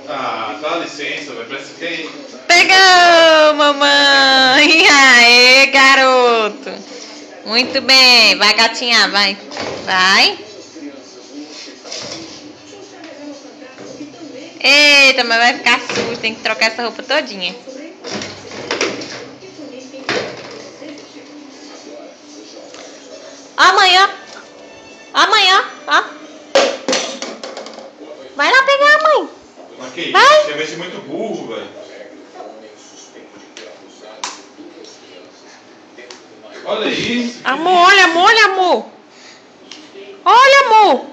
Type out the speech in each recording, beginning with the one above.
Ah, dá licença, vai. Parece que tem. Pegou, mamãe! Aê, garoto! Muito bem, vai gatinhar, vai. Vai. Eita, mas vai ficar sujo, tem que trocar essa roupa todinha. Amanhã. Amanhã, ó. Vai lá pegar a mãe. Mas que isso? Vai. Você vai ser muito burro, velho. Olha isso. Amor, olha, amor, olha, amor. Olha, amor.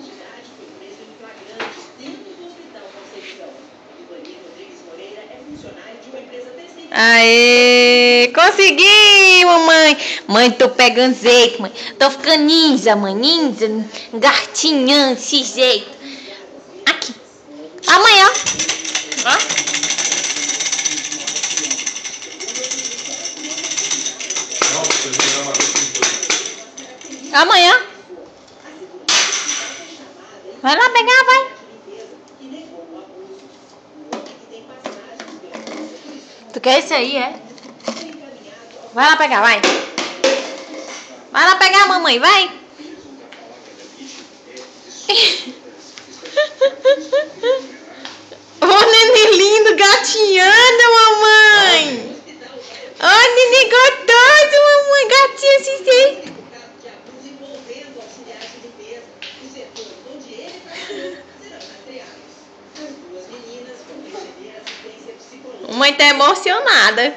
Aê, consegui, mamãe. Mãe, tô pegando jeito, mãe. Tô ficando ninja, mãe. Ninja, gatinhando desse jeito. Aqui. Amanhã. Ó. Não, você vai uma coisa. Amanhã. Vai lá pegar, vai. Tu quer esse aí, é? Vai lá pegar, vai. Vai lá pegar, mamãe, vai. Ô, neném lindo, gatinhando, mamãe. Ô, neném gostoso, mamãe, gatinho esse jeito. Mamãe tá emocionada.